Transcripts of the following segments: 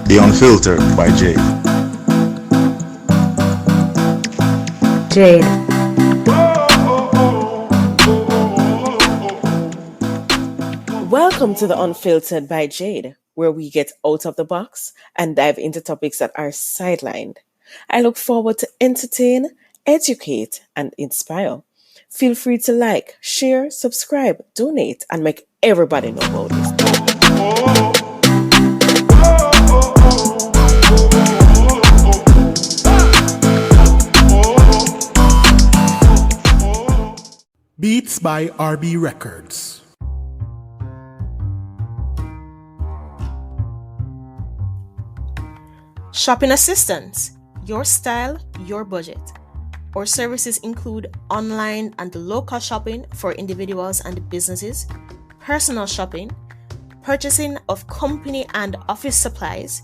The Unfiltered by Jade. Jade. Welcome to the Unfiltered by Jade, where we get out of the box and dive into topics that are sidelined. I look forward to entertain, educate, and inspire. Feel free to like, share, subscribe, donate, and make everybody know about this. Beats by RB Records. Shopping assistance, your style, your budget. Our services include online and local shopping for individuals and businesses, personal shopping, purchasing of company and office supplies,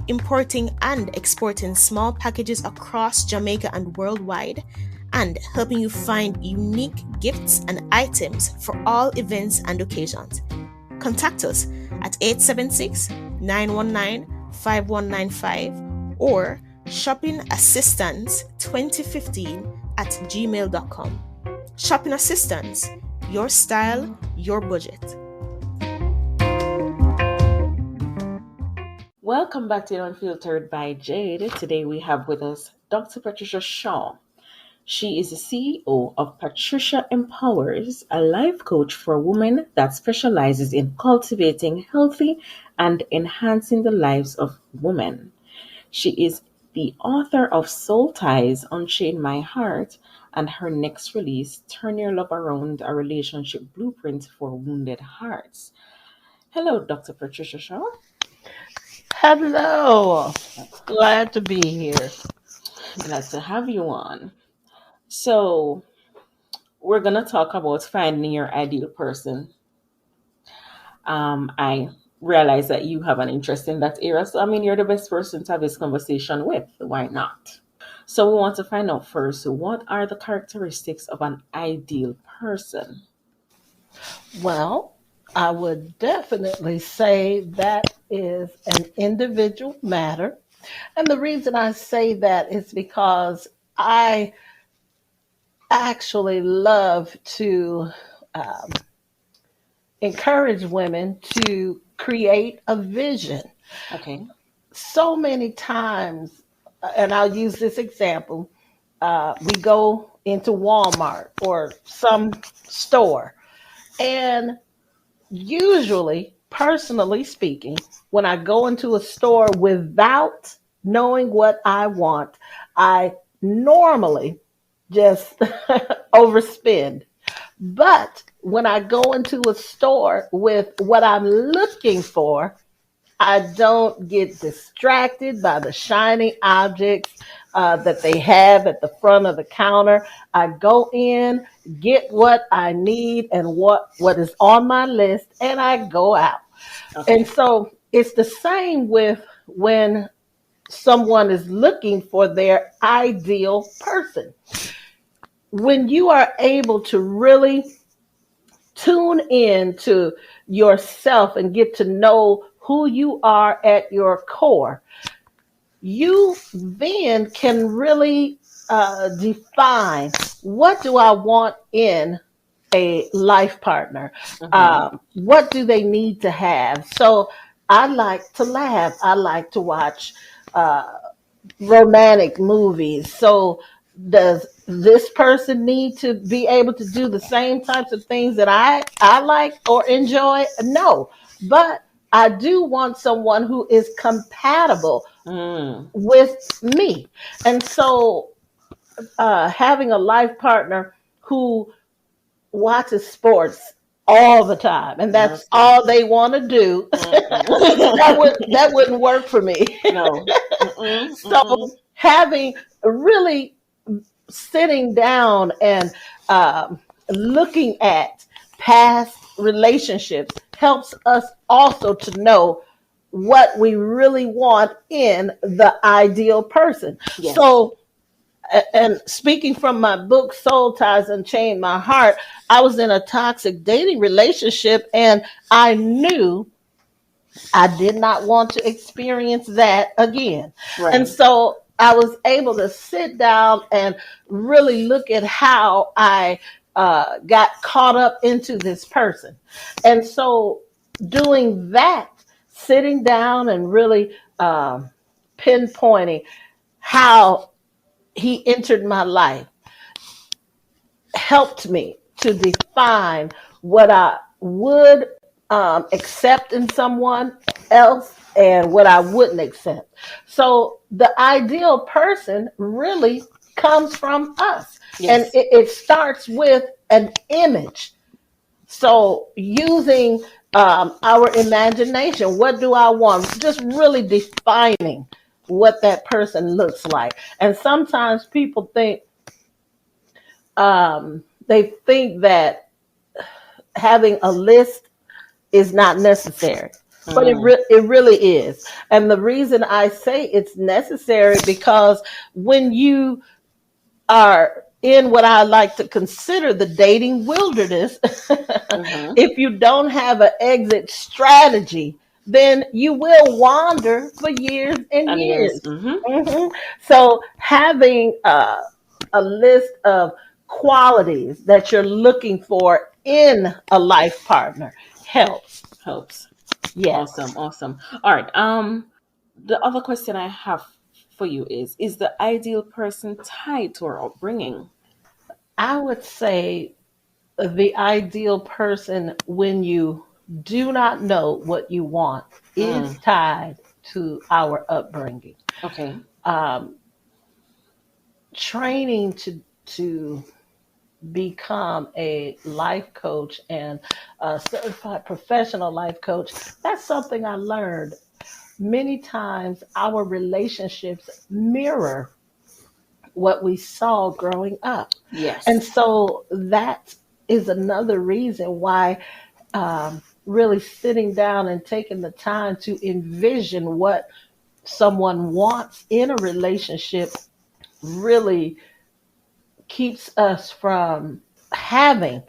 importing and exporting small packages across Jamaica and worldwide, and helping you find unique gifts and items for all events and occasions. Contact us at 876-919-5195 or shoppingassistance2015@gmail.com. Shopping Assistance, your style, your budget. Welcome back to Unfiltered by Jade. Today we have with us Dr. Patricia Shaw. She is the CEO of Patricia Empowers, a life coach for women that specializes in cultivating healthy and enhancing the lives of women. She is the author of Soul Ties, Unchain My Heart, and her next release, Turn Your Love Around, a Relationship Blueprint for Wounded Hearts. Hello, Dr. Patricia Shaw. Hello. Glad to be here. Glad to have you on. So, we're going to talk about finding your ideal person. I realize that you have an interest in that area. So, you're the best person to have this conversation with. Why not? So, we want to find out first, what are the characteristics of an ideal person? Well, I would definitely say that is an individual matter. And the reason I say that is because I actually love to encourage women to create a vision. Okay. So many times, and I'll use this example, we go into Walmart or some store, and usually, personally speaking, when I go into a store without knowing what I want, I normally just overspend. But when I go into a store with what I'm looking for, I don't get distracted by the shiny objects that they have at the front of the counter. I go in, get what I need and what is on my list, and I go out. Okay. And so it's the same with when someone is looking for their ideal person. When you are able to really tune in to yourself and get to know who you are at your core, you then can really define, what do I want in a life partner? What do they need to have? So I like to laugh. I like to watch romantic movies. So does this person need to be able to do the same types of things that I like or enjoy? No, but I do want someone who is compatible with me. And so having a life partner who watches sports all the time, and that's all they want to do, that wouldn't work for me. No. So having really sitting down and looking at past relationships helps us also to know what we really want in the ideal person. Yes. So, and speaking from my book, Soul Ties, Unchain My Heart, I was in a toxic dating relationship, and I knew I did not want to experience that again. And Right. so I was able to sit down and really look at how I got caught up into this person. And so doing that, sitting down and really pinpointing how he entered my life helped me to define what I would accept in someone else and what I wouldn't accept. So the ideal person really comes from us, and Yes. it starts with an image. So using our imagination, what do I want? Just really defining what that person looks like. And sometimes people they think that having a list is not necessary, but Mm. it really is. And the reason I say it's necessary because when you are in what I like to consider the dating wilderness, Mm-hmm. if you don't have an exit strategy, then you will wander for years and And years. years. Mm-hmm. So having a list of qualities that you're looking for in a life partner helps. Helps. Yes. Awesome. Awesome. All right. The other question I have for you is the ideal person tied to our upbringing? I would say the ideal person, when you do not know what you want, is Mm. tied to our upbringing. Okay. Um, Training to become a life coach and a certified professional life coach, that's something I learned. Many times our relationships mirror what we saw growing up. And Yes. so that is another reason why really sitting down and taking the time to envision what someone wants in a relationship really keeps us from having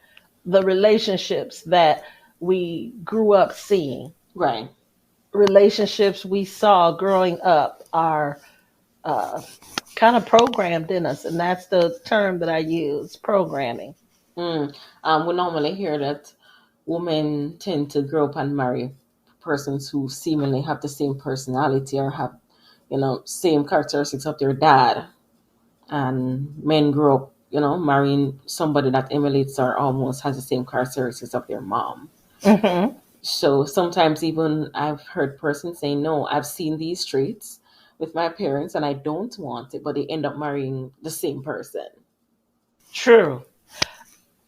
the relationships that we grew up seeing. Right. Relationships we saw growing up are uh, kind of programmed in us, and that's the term that I use, programming. Mm. We normally hear that women tend to grow up and marry persons who seemingly have the same personality or have, same characteristics of their dad. And men grow up, marrying somebody that emulates or almost has the same characteristics of their mom. Hmm. So sometimes even I've heard persons say, no, I've seen these traits with my parents and I don't want it, but they end up marrying the same person. True.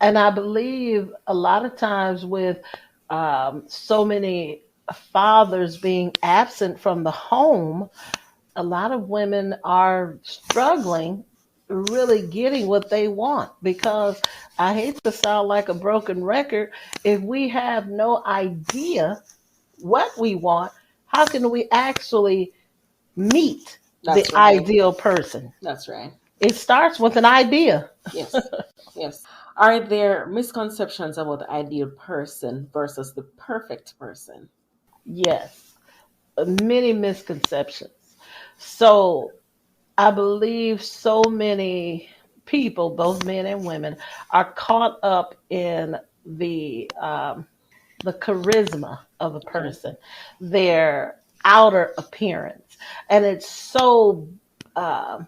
And I believe a lot of times with so many fathers being absent from the home, a lot of women are struggling really getting what they want because I hate to sound like a broken record. If we have no idea what we want, how can we actually meet the That's right. ideal person? That's right. It starts with an idea. Yes. Yes. Are there misconceptions about the ideal person versus the perfect person? Yes, many misconceptions. So I believe so many people, both men and women, are caught up in the charisma of a Okay. person, their outer appearance, and it's so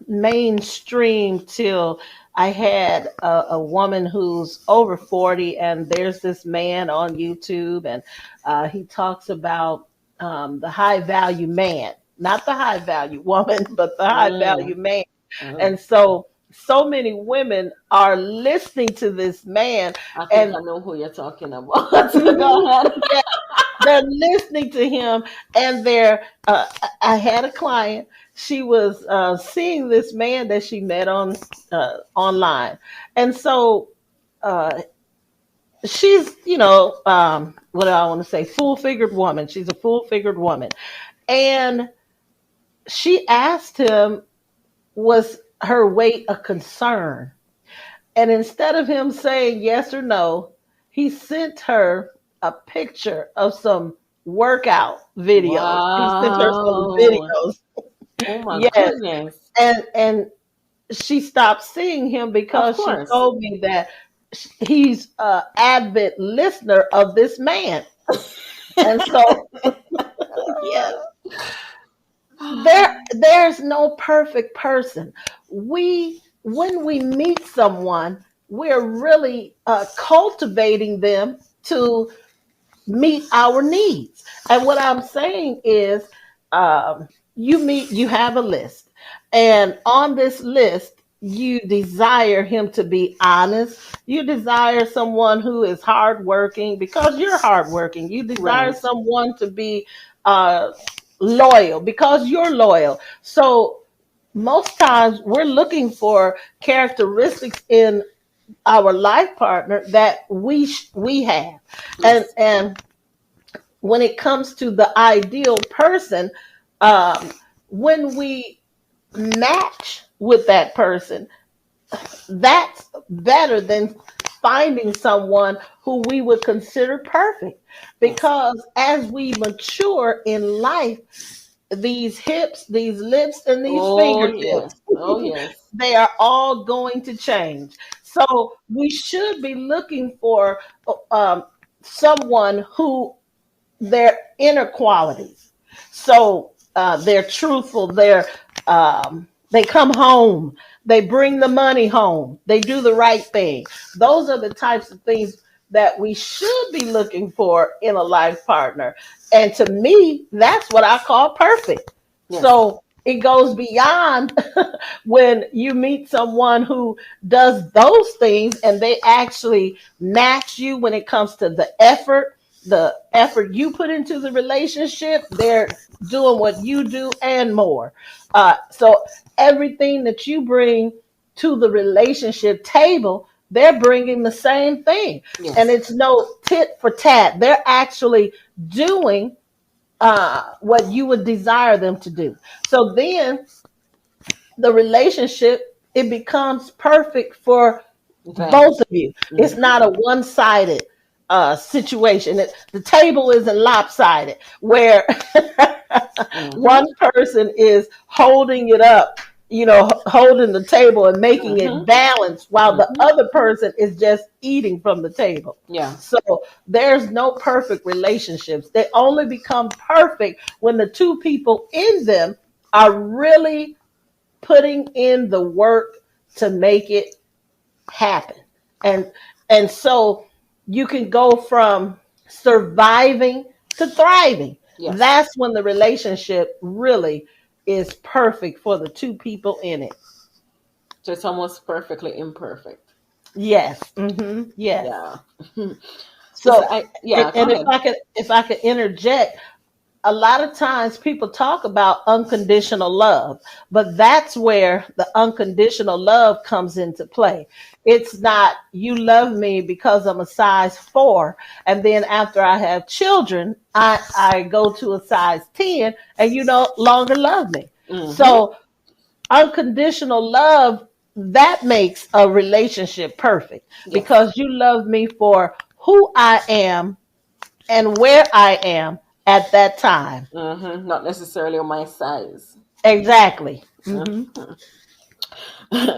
mainstream till I had a woman who's over 40, and there's this man on YouTube, and he talks about the high value man, not the high value woman, but the high value Mm. man. Oh, And so many women are listening to this man, I think and I know who you're talking about. Go ahead. yeah, they're listening to him, and I had a client. She was seeing this man that she met on online, and so uh, she's, what do I want to say, full figured woman. She's a full figured woman, and she asked him, was her weight a concern? And instead of him saying yes or no, he sent her a picture of some workout videos. He sent her some Wow. videos. Oh my Yes. goodness. And she stopped seeing him Of because she course. told me that he's a avid listener of this man. And so, yes, there's no perfect person. When we meet someone, we're really cultivating them to meet our needs. And what I'm saying is, you have a list, and on this list, you desire him to be honest. You desire someone who is hardworking because you're hardworking. You desire Right. someone to be uh, loyal because you're loyal. So most times we're looking for characteristics in our life partner that we have, and Yes. when it comes to the ideal person, um, when we match with that person, that's better than finding someone who we would consider perfect. Yes. Because as we mature in life, these hips, these lips, and these Oh yes. fingertips, Oh yes. they are all going to change. So we should be looking for um, someone who their inner qualities. So they're truthful. They come home. They bring the money home. They do the right thing. Those are the types of things that we should be looking for in a life partner. And to me, that's what I call perfect. Yes. So it goes beyond when you meet someone who does those things and they actually match you when it comes to the effort you put into the relationship. They're doing what you do and more. So everything that you bring to the relationship table, they're bringing the same thing. And Yes. it's no tit for tat. They're actually doing what you would desire them to do. So then the relationship, it becomes perfect for Them. both of you. It's Mm-hmm. not a one-sided situation. The table isn't lopsided where Mm-hmm. one person is holding it up, holding the table and making it Mm-hmm. balanced while the Mm-hmm. other person is just eating from the table. Yeah. So there's no perfect relationships. They only become perfect when the two people in them are really putting in the work to make it happen. And so you can go from surviving to thriving. Yes. That's when the relationship really is perfect for the two people in it. So it's almost perfectly imperfect. Yes. Yes. Yeah. Because So yeah, go and ahead. if I could interject, a lot of times people talk about unconditional love, but that's where the unconditional love comes into play. It's not you love me because I'm a size 4, and then after I have children, I go to a size 10, and you no longer love me. Mm-hmm. So unconditional love, that makes a relationship perfect Yes. because you love me for who I am and where I am at that time. Mm-hmm. Not necessarily on my size. Exactly.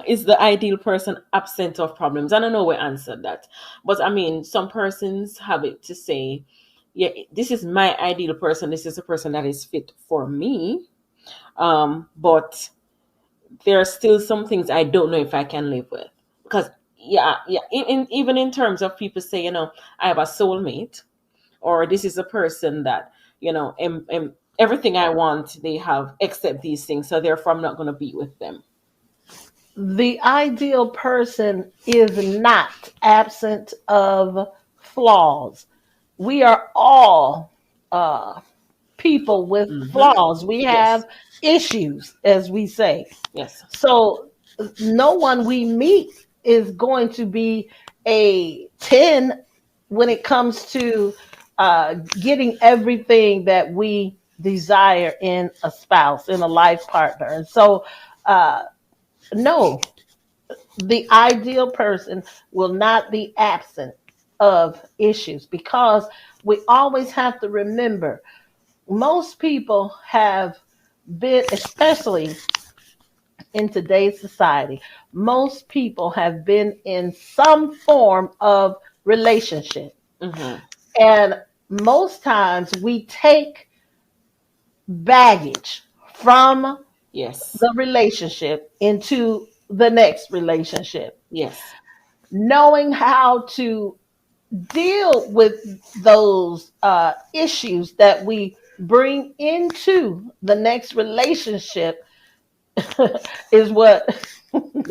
Is the ideal person absent of problems? I don't know we answered that. But I mean, some persons have it to say, yeah, this is my ideal person. This is a person that is fit for me. But there are still some things I don't know if I can live with. Because, yeah, yeah, even in terms of people say, I have a soulmate, or this is a person that, everything I want, they have except these things. So therefore, I'm not going to be with them. The ideal person is not absent of flaws. We are all uh, people with Mm-hmm. flaws. We Yes. have issues, as we say. Yes. So no one we meet is going to be a 10 when it comes to getting everything that we desire in a spouse, in a life partner. And so, no, the ideal person will not be absent of issues because we always have to remember most people have been, especially in today's society, most people have been in some form of relationship. Mm-hmm. And most times we take baggage from Yes. the relationship into the next relationship. Yes. Knowing how to deal with those issues that we bring into the next relationship is what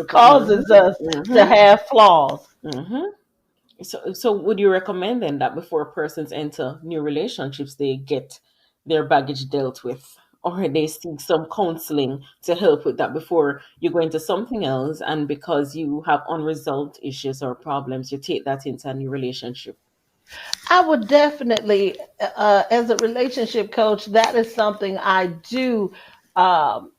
causes us to Mm-hmm. have flaws. Mm-hmm. So would you recommend then that before persons enter new relationships, they get their baggage dealt with, or they seek some counseling to help with that before you go into something else, and because you have unresolved issues or problems, you take that into a new relationship? I would definitely, as a relationship coach, that is something I do um,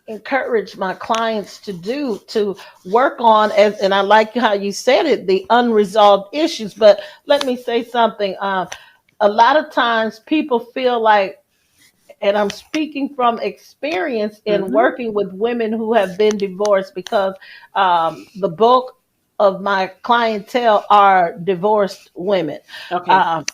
encourage my clients to do, to work on. As, and I like how you said it, the unresolved issues. But let me say something. A lot of times people feel like, and I'm speaking from experience in Mm-hmm. working with women who have been divorced, because the bulk of my clientele are divorced women. Okay. Um,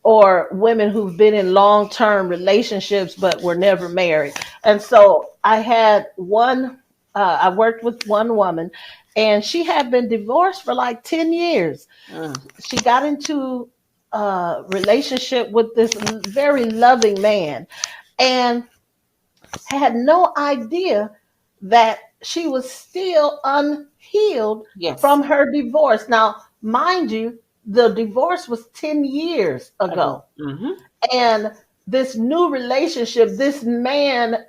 or women who've been in long-term relationships but were never married. And so I had one, I worked with one woman, and she had been divorced for like 10 years. Mm. She got into a relationship with this very loving man and had no idea that she was still unhealed Yes. from her divorce. Now, mind you, the divorce was 10 years I go. ago. Mm-hmm. And this new relationship, this man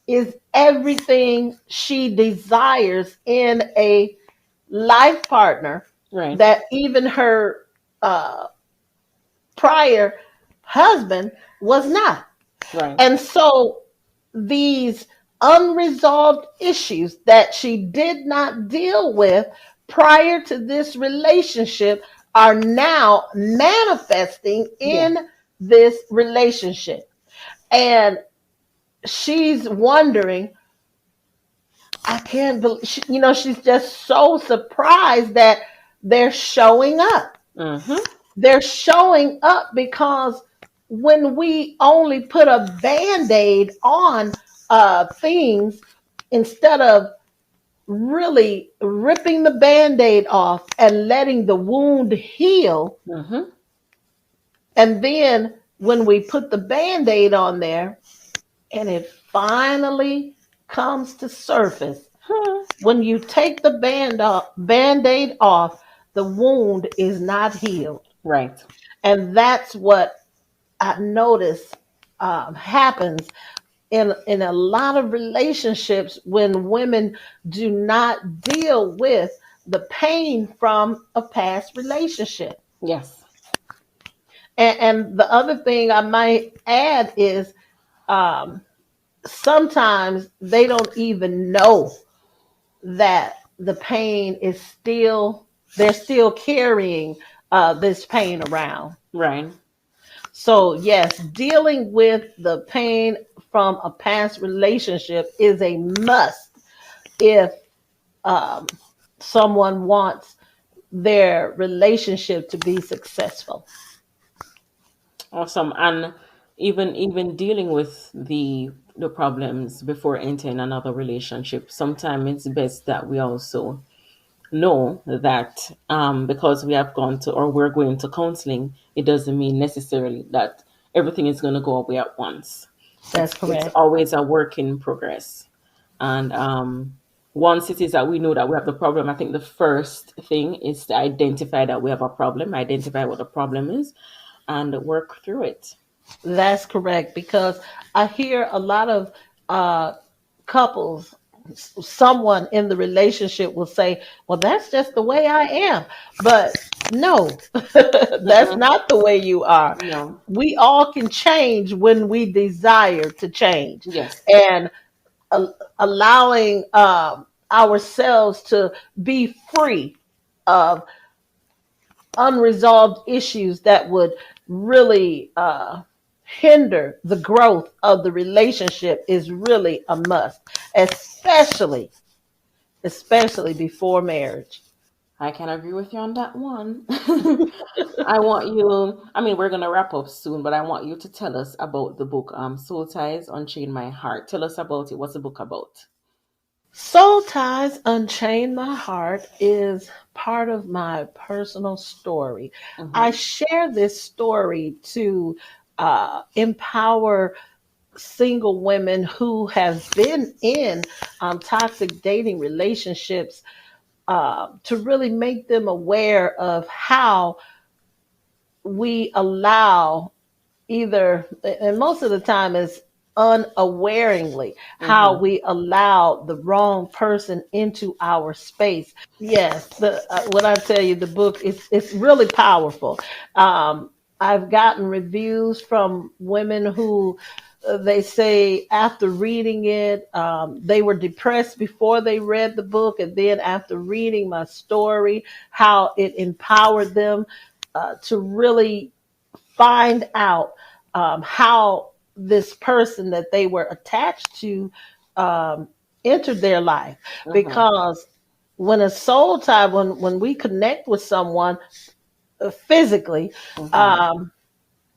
is everything she desires in a life partner Right. that even her uh, prior husband was not. Right. And so these unresolved issues that she did not deal with prior to this relationship are now manifesting Yeah. in this relationship. And she's wondering, I can't believe, she's just so surprised that they're showing up. Mm-hmm. They're showing up because when we only put a band aid on things, instead of really ripping the band aid off and letting the wound heal, Mm-hmm. and then when we put the band aid on there and it finally comes to surface, when you take the band aid off, the wound is not healed. Right. And that's what I notice happens in a lot of relationships when women do not deal with the pain from a past relationship. Yes. And the other thing I might add is um, sometimes they don't even know that the pain is still, they're still carrying this pain around. Right. So, yes, dealing with the pain from a past relationship is a must if um, someone wants their relationship to be successful. Awesome. And even dealing with the problems before entering another relationship, sometimes it's best that we also know that because we have gone to or we're going to counseling, it doesn't mean necessarily that everything is going to go away at once. That's It's correct. always a work in progress. And once it is that we know that we have the problem, I think the first thing is to identify that we have a problem, identify what the problem is, and work through it. That's correct, because I hear a lot of uh, couples, someone in the relationship will say, well, that's just the way I am. But no, that's Mm-mm. not the way you are. No. We all can change when we desire to change. Yes. And allowing ourselves to be free of unresolved issues that would really hinder the growth of the relationship is really a must, especially before marriage. I can agree with you on that one. I want you, I mean, we're going to wrap up soon, but I want you to tell us about the book, Soul Ties, Unchain My Heart. Tell us about it. What's the book about? Soul Ties Unchain My Heart is part of my personal story. I Mm-hmm. share this story to empower single women who have been in toxic dating relationships, to really make them aware of how we allow, either, and most of the time is unawareingly, how Mm-hmm. we allow the wrong person into our space. Yes, the when I tell you the book, it's really powerful. um, I've gotten reviews from women who, they say after reading it, they were depressed before they read the book, and then after reading my story, how it empowered them to really find out how this person that they were attached to um, entered their life. Mm-hmm. Because when a soul tie, when we connect with someone physically, Mm-hmm. um,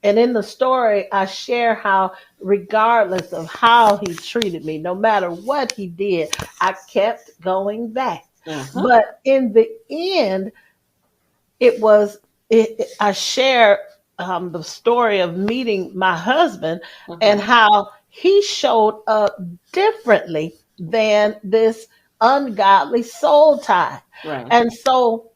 and in the story, I share how, regardless of how he treated me, no matter what he did, I kept going back. Mm-hmm. But in the end, it was I share the story of meeting my husband and Mm-hmm. how he showed up differently than this ungodly soul tie. Right. And so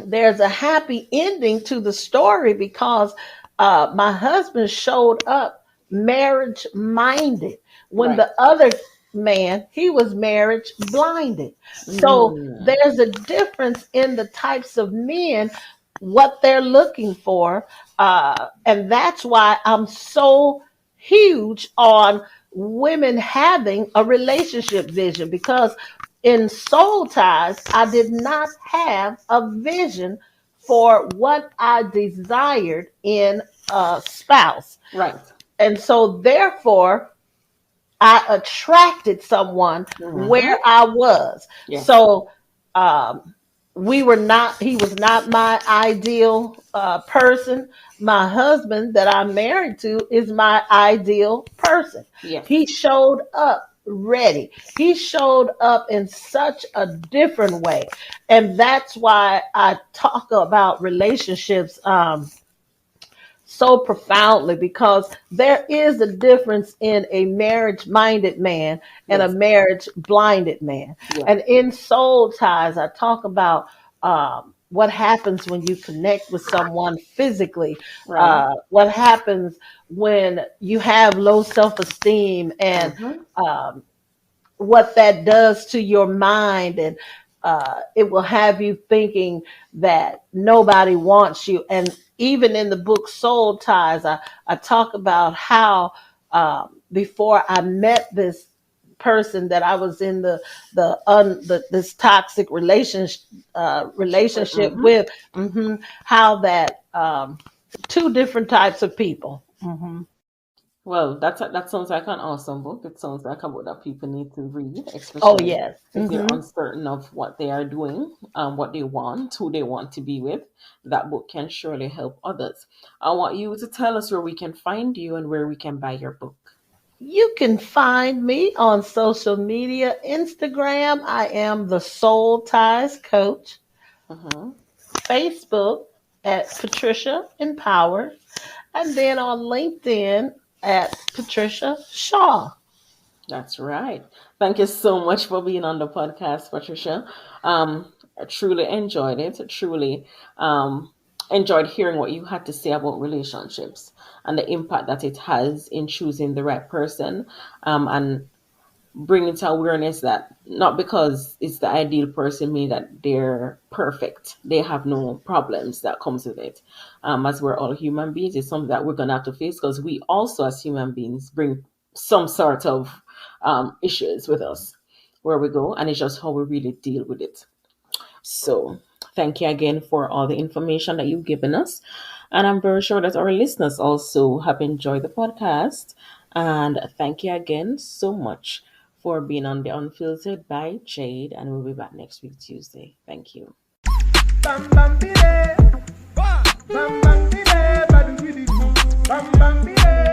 there's a happy ending to the story, because my husband showed up marriage minded, when Right. the other man, he was marriage blinded. So Mm. there's a difference in the types of men, what they're looking for, and that's why I'm so huge on women having a relationship vision, because in soul ties, I did not have a vision for what I desired in a spouse. Right. And so, therefore, I attracted someone Mm-hmm. where I was. Yes. So, um, he was not my ideal person. My husband that I'm married to is my ideal person. He Yes. showed up ready. He showed up in such a different way. And that's why I talk about relationships so profoundly, because there is a difference in a marriage minded man and a Yes. marriage blinded man. Yeah. And in soul ties, I talk about what happens when you connect with someone physically, Right. what happens when you have low self esteem, and Mm-hmm. um, what that does to your mind, and it will have you thinking that nobody wants you. And even in the book Soul Ties, I talk about how, before I met this person that I was in this toxic relationship Mm-hmm. with, how that two different types of people. Well, that sounds like an awesome book. It sounds like a book that people need to read, Oh especially yes. if they're uncertain of what they are doing, what they want, who they want to be with. That book can surely help others. I want you to tell us where we can find you and where we can buy your book. You can find me on social media. Instagram, I am the Soul Ties Coach. Mm-hmm. Facebook at Patricia Empowers. And then on LinkedIn at Patricia Shaw. That's right. Thank you so much for being on the podcast, Patricia. I truly enjoyed it. Truly enjoyed hearing what you had to say about relationships and the impact that it has in choosing the right person, and bringing to awareness that not because it's the ideal person mean that they're perfect. They have no problems that comes with it. As we're all human beings, it's something that we're gonna have to face because we also, as human beings, bring some sort of issues with us where we go, and it's just how we really deal with it. So, thank you again for all the information that you've given us. And I'm very sure that our listeners also have enjoyed the podcast. And thank you again so much for being on the Unfiltered by Jade. And we'll be back next week, Tuesday. Thank you. Bam bam bide, bam bam bide, badu bidi bam bam bide.